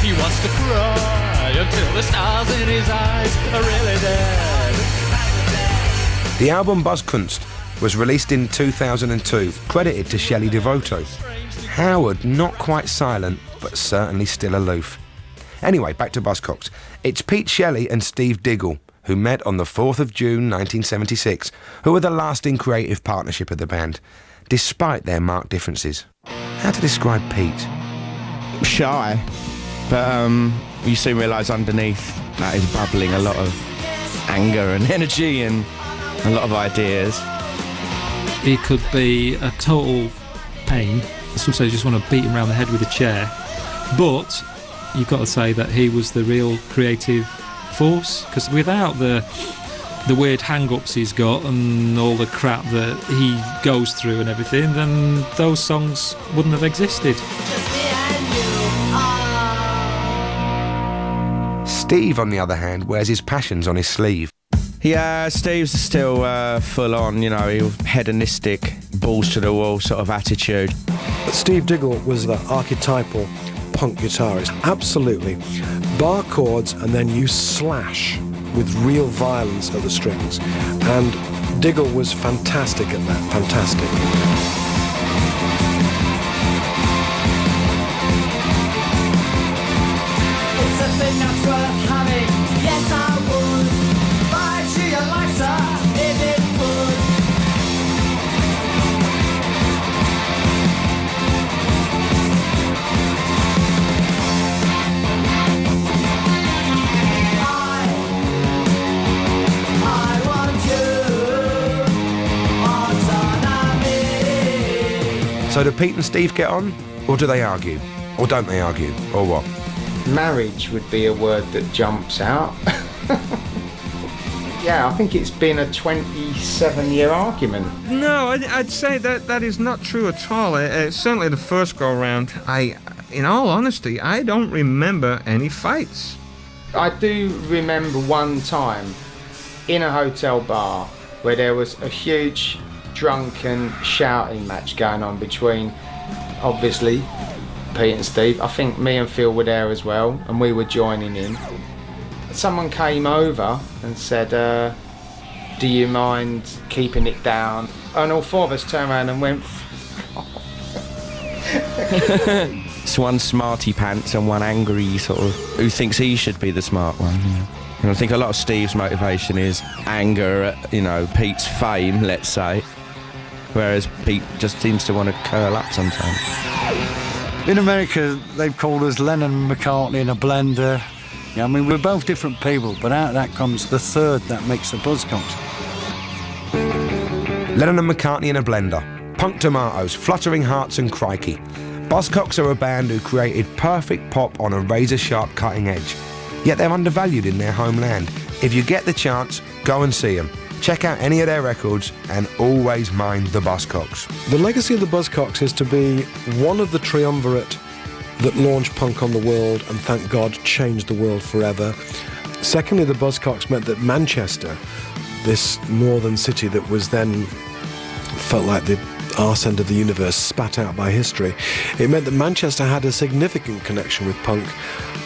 He wants to cry until the stars in his eyes are really dead. The album Buzzkunst was released in 2002, credited to Shelley Devoto. Howard not quite silent, but certainly still aloof. Anyway, back to Buzzcocks. It's Pete Shelley and Steve Diggle, who met on the 4th of June 1976, who were the lasting creative partnership of the band, despite their marked differences. How to describe Pete? Shy, but you soon realise underneath that is bubbling a lot of anger and energy and a lot of ideas. He could be a total pain. Some say you just want to beat him around the head with a chair. But you've got to say that he was the real creative force, because without the weird hang-ups he's got and all the crap that he goes through and everything, then those songs wouldn't have existed. Steve, on the other hand, wears his passions on his sleeve. Yeah, Steve's still full on, you know, hedonistic, balls to the wall sort of attitude. Steve Diggle was the archetypal punk guitarist, absolutely. Bar chords and then you slash with real violence of the strings. And Diggle was fantastic at that, fantastic. It's a thing that's worth having. Yes, I would. Buy it to your lighter if it would. I want you. So do Pete and Steve get on? Or do they argue? Or don't they argue? Or what? Marriage would be a word that jumps out. Yeah, I think it's been a 27-year argument. No, I'd say that is not true at all. Certainly the first go-round, in all honesty, I don't remember any fights. I do remember one time in a hotel bar where there was a huge drunken shouting match going on between, obviously, Pete and Steve. I think me and Phil were there as well, and we were joining in. Someone came over and said, do you mind keeping it down? And all four of us turned around and went, It's one smarty pants and one angry sort of, who thinks he should be the smart one. You know? And I think a lot of Steve's motivation is anger at, Pete's fame, let's say, whereas Pete just seems to want to curl up sometimes. In America, they've called us Lennon and McCartney in a blender. Yeah, I mean, we're both different people, but out of that comes the third that makes the Buzzcocks. Lennon and McCartney in a blender. Punk tomatoes, fluttering hearts and crikey. Buzzcocks are a band who created perfect pop on a razor-sharp cutting edge. Yet they're undervalued in their homeland. If you get the chance, go and see them. Check out any of their records and always mind the Buzzcocks. The legacy of the Buzzcocks is to be one of the triumvirate that launched punk on the world and, thank God, changed the world forever. Secondly, the Buzzcocks meant that Manchester, this northern city that was then felt like the arse end of the universe spat out by history, it meant that Manchester had a significant connection with punk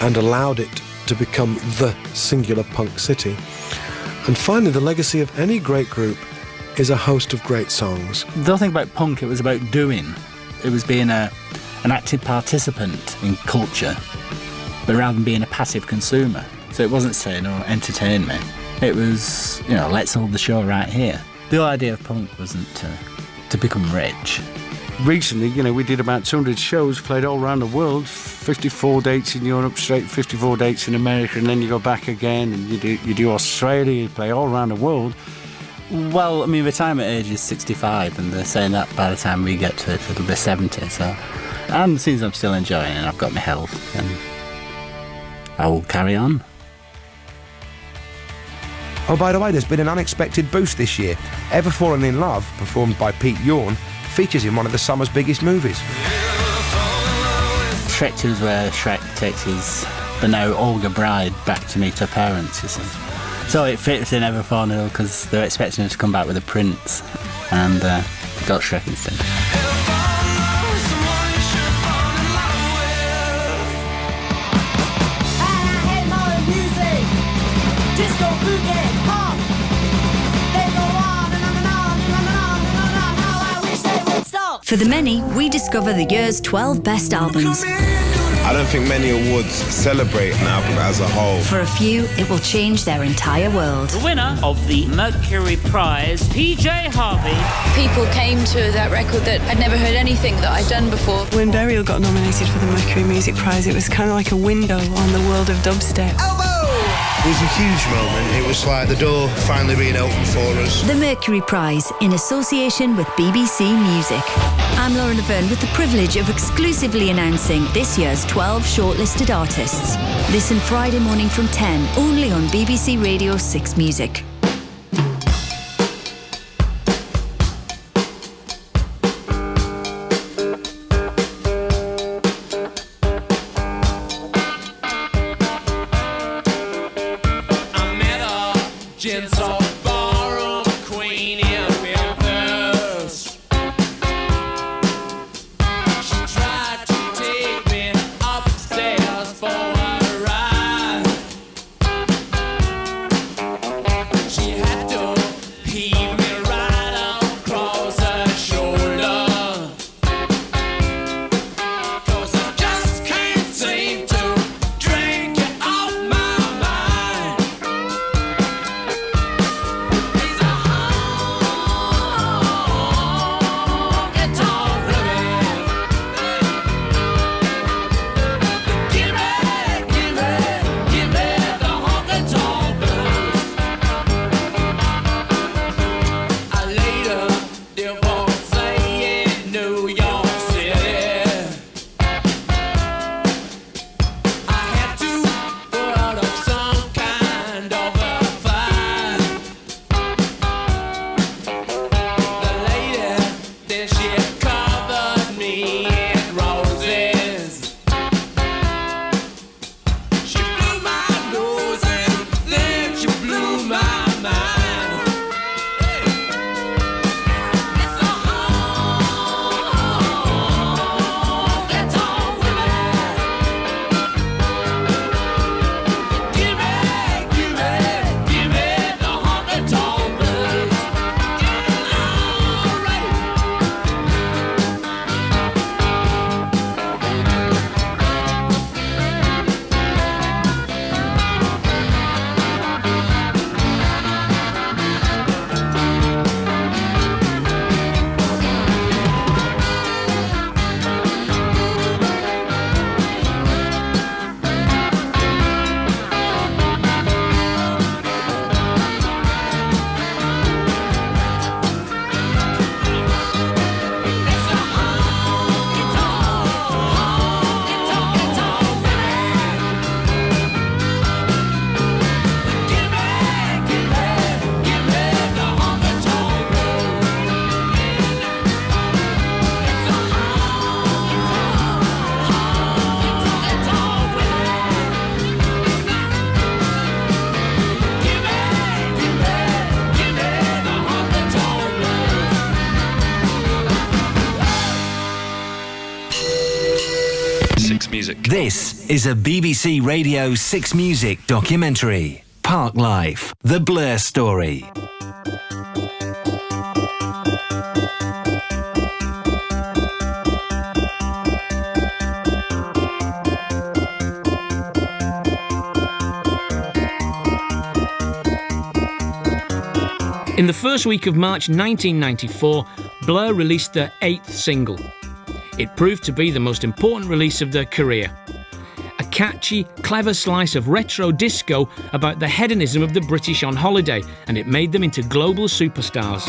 and allowed it to become the singular punk city. And finally, the legacy of any great group is a host of great songs. The whole thing about punk, it was about doing. It was being an active participant in culture, but rather than being a passive consumer. So it wasn't saying, entertain me. It was, let's hold the show right here. The whole idea of punk wasn't to become rich. Recently, we did about 200 shows, played all around the world, 54 dates in Europe, straight 54 dates in America, and then you go back again and you do Australia, you play all around the world. Well, I mean, retirement age is 65, and they're saying that by the time we get to it, it'll be 70, so... And since I'm still enjoying it, I've got my health, and I will carry on. Oh, by the way, there's been an unexpected boost this year. Ever Fallen in Love, performed by Pete Yorn, features in one of the summer's biggest movies. Shrek 2 is where Shrek takes his, but now Olga bride, back to meet her parents, you see. So it fits in Ever Fallen in Love because they're expecting her to come back with a prince, and got Shrek instead. Disco, boogie, pop. They go on and on and on and on and on and on and on. How I wish they would stop. For the many, we discover the year's 12 best albums. I don't think many awards celebrate an album as a whole. For a few, it will change their entire world. The winner of the Mercury Prize, PJ Harvey. People came to that record that I'd never heard anything that I'd done before. When Burial got nominated for the Mercury Music Prize, it was kind of like a window on the world of dubstep. It was a huge moment. It was like the door finally being opened for us. The Mercury Prize, in association with BBC Music. I'm Lauren Laverne with the privilege of exclusively announcing this year's 12 shortlisted artists. Listen Friday morning from 10, only on BBC Radio 6 Music. Music. This is a BBC Radio 6 Music documentary. Park Life, The Blur Story. In the first week of March 1994, Blur released their 8th single. It proved to be the most important release of their career. A catchy, clever slice of retro disco about the hedonism of the British on holiday, and it made them into global superstars.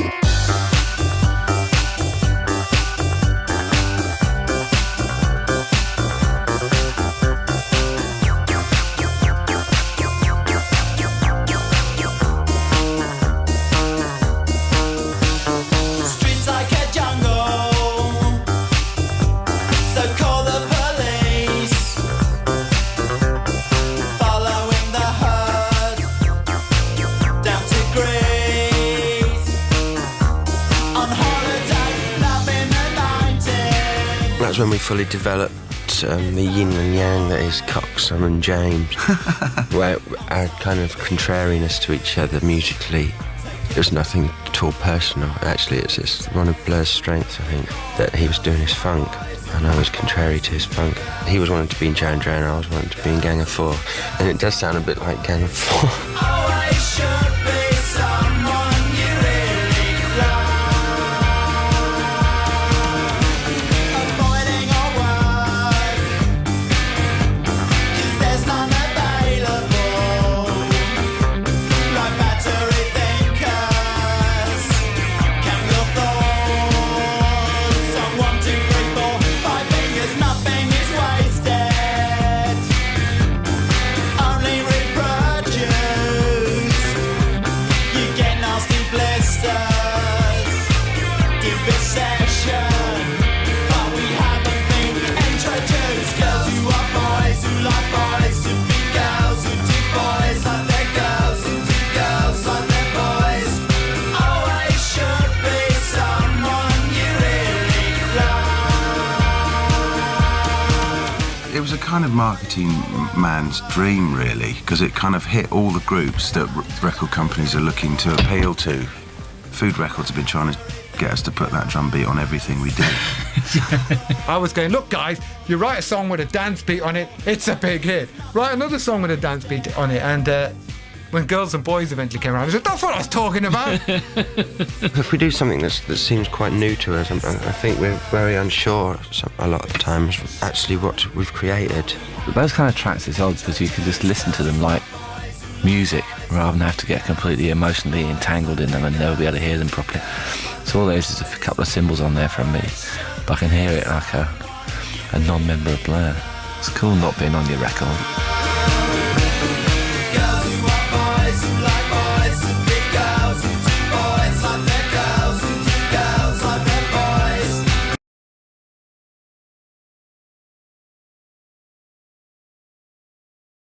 That's when we fully developed the yin and yang that is Coxon and James, where our kind of contrariness to each other musically, there's nothing at all personal. Actually, it's one of Blur's strengths, I think, that he was doing his funk and I was contrary to his funk. He was wanting to be in Jan and I was wanting to be in Gang of Four, and it does sound a bit like Gang of Four. It was a kind of marketing man's dream, really, because it kind of hit all the groups that record companies are looking to appeal to. Food Records have been trying to get us to put that drum beat on everything we do. I was going, look guys, you write a song with a dance beat on it, it's a big hit. Write another song with a dance beat on it, and when Girls and Boys eventually came around, I said, that's what I was talking about. If we do something that seems quite new to us, I think we're very unsure a lot of the times actually what we've created. Those kind of tracks, it's odd because you can just listen to them like music rather than have to get completely emotionally entangled in them and never be able to hear them properly. So all there is a couple of cymbals on there from me, but I can hear it like a non-member of Blur. It's cool not being on your record.